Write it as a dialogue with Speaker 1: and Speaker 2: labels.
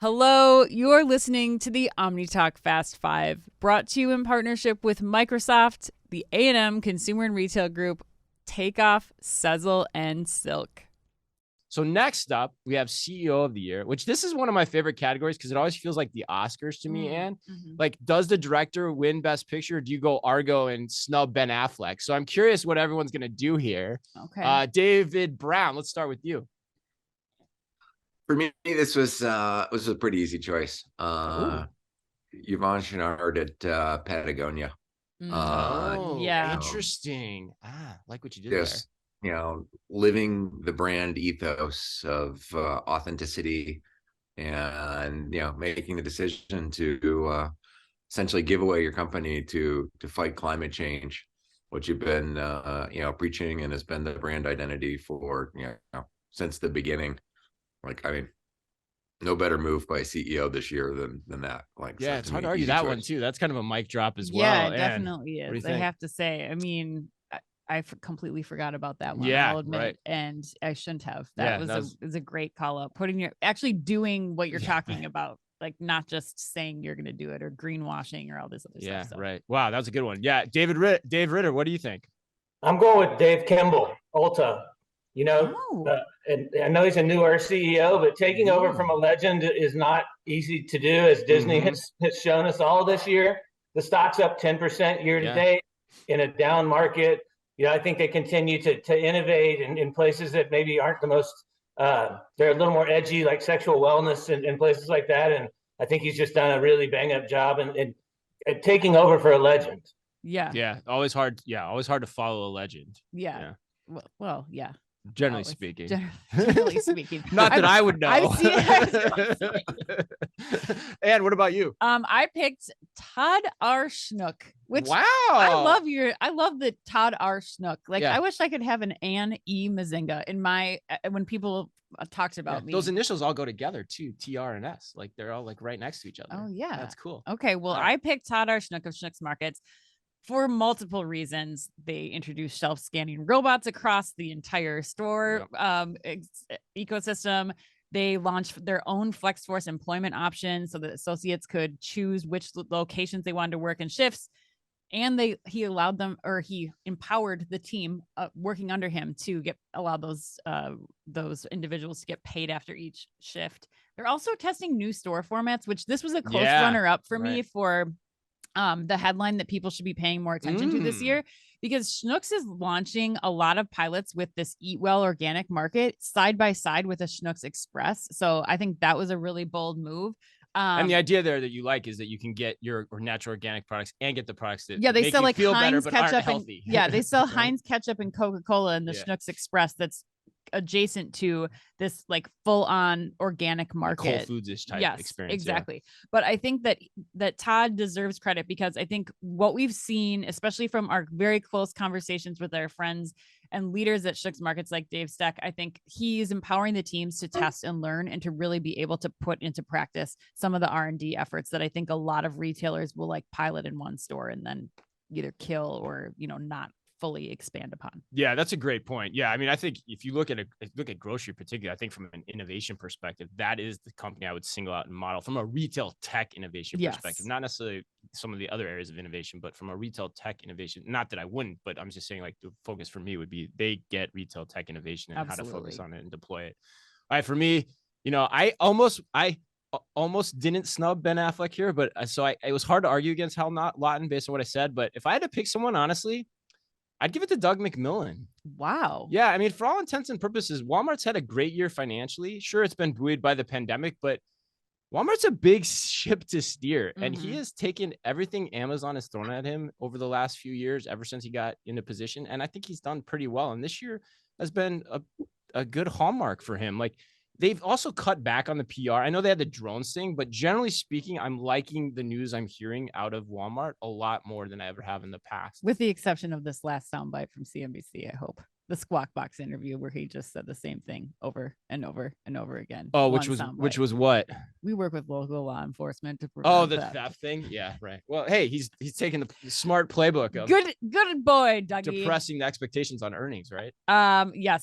Speaker 1: Hello, you're listening to the OmniTalk Fast Five, brought to you in partnership with Microsoft, the A&M Consumer and Retail Group, Takeoff, Sezzle, and Silk.
Speaker 2: So next up, we have CEO of the Year, which this is one of my favorite categories because it always feels like the Oscars to me, Anne. Like, does the director win Best Picture? Or do you go Argo and snub Ben Affleck? So I'm curious what everyone's going to do here.
Speaker 1: Okay.
Speaker 2: David Brown, let's start with you.
Speaker 3: For me, this was a pretty easy choice. Yvon Chouinard at Patagonia.
Speaker 1: Yeah.
Speaker 2: Interesting. Like what you did
Speaker 3: Just, living the brand ethos of authenticity and, making the decision to essentially give away your company to fight climate change, which you've been, preaching and has been the brand identity for, since the beginning. No better move by CEO this year than that.
Speaker 2: It's hard to argue that one too. That's kind of a mic drop as well.
Speaker 1: Yeah, it definitely is. I have to say. I mean, I completely forgot about that one. I'll admit,
Speaker 2: right.
Speaker 1: And I shouldn't have. That was a great call out. Actually doing what you're talking about, like not just saying you're going to do it or greenwashing or all this other stuff.
Speaker 2: Yeah, right. Wow, that was a good one. Yeah, Dave Ritter, what do you think?
Speaker 4: I'm going with Dave Kimball, Ulta. And I know he's a newer CEO, but taking over from a legend is not easy to do, as Disney has shown us all this year. The stock's up 10% year to date in a down market. I think they continue to innovate in places that maybe aren't the most, they're a little more edgy, like sexual wellness and places like that. And I think he's just done a really bang up job and taking over for a legend.
Speaker 1: Yeah.
Speaker 2: Yeah. Always hard to follow a legend.
Speaker 1: Yeah. Well, yeah.
Speaker 2: Generally speaking.
Speaker 1: Generally speaking.
Speaker 2: Not that I would know.
Speaker 1: I've seen it.
Speaker 2: And what about you?
Speaker 1: I picked Todd R. Schnook, which
Speaker 2: wow.
Speaker 1: I love the Todd R. Schnook. I wish I could have an Anne E. Mazinga in my when people talked about me.
Speaker 2: Those initials all go together too, TR and S. Like they're all like right next to each other.
Speaker 1: Oh yeah.
Speaker 2: That's cool.
Speaker 1: Okay. Well, I picked Todd R. Schnook of Schnook's Markets. For multiple reasons. They introduced self-scanning robots across the entire store ecosystem. They launched their own FlexForce employment option so that associates could choose which locations they wanted to work in shifts. And he empowered the team working under him to allow those individuals to get paid after each shift. They're also testing new store formats, which this was a close runner-up for me for the headline that people should be paying more attention to this year, because Schnucks is launching a lot of pilots with this Eat Well organic market side by side with a Schnucks Express. So I think that was a really bold move.
Speaker 2: And the idea there that you like is that you can get your natural organic products and get the products that
Speaker 1: they
Speaker 2: make
Speaker 1: sell
Speaker 2: you
Speaker 1: like
Speaker 2: feel
Speaker 1: Heinz
Speaker 2: better, but
Speaker 1: ketchup
Speaker 2: aren't healthy.
Speaker 1: They sell Heinz ketchup and Coca-Cola in the Schnucks Express that's adjacent to this like full-on organic market,
Speaker 2: Whole Foods-ish type experience.
Speaker 1: Exactly. But I think that Todd deserves credit, because I think what we've seen, especially from our very close conversations with our friends and leaders at Schnucks Markets like Dave Steck, I think he's empowering the teams to test and learn and to really be able to put into practice some of the R&D efforts that I think a lot of retailers will like pilot in one store and then either kill or not fully expand upon.
Speaker 2: Yeah, that's a great point. Yeah, I mean, I think if you look at grocery particularly, I think from an innovation perspective, that is the company I would single out and model from a retail tech innovation perspective, not necessarily some of the other areas of innovation, but from a retail tech innovation. Not that I wouldn't, but I'm just saying like the focus for me would be they get retail tech innovation and how to focus on it and deploy it. All right, for me, I almost didn't snub Ben Affleck here, but it was hard to argue against Hal Lawton based on what I said. But if I had to pick someone, honestly, I'd give it to Doug McMillon.
Speaker 1: Wow.
Speaker 2: Yeah. I mean, for all intents and purposes, Walmart's had a great year financially. Sure, it's been buoyed by the pandemic, but Walmart's a big ship to steer. And he has taken everything Amazon has thrown at him over the last few years, ever since he got into position. And I think he's done pretty well. And this year has been a good hallmark for him. Like, they've also cut back on the PR. I know they had the drones thing, but generally speaking, I'm liking the news I'm hearing out of Walmart a lot more than I ever have in the past.
Speaker 1: With the exception of this last soundbite from CNBC, I hope. The Squawk Box interview where he just said the same thing over and over and over again.
Speaker 2: Oh, which was what?
Speaker 1: We work with local law enforcement to prevent
Speaker 2: the theft thing. Yeah, right. Well, hey, he's taking the smart playbook of
Speaker 1: good boy, Dougie.
Speaker 2: depressing the expectations on earnings, right?
Speaker 1: Yes,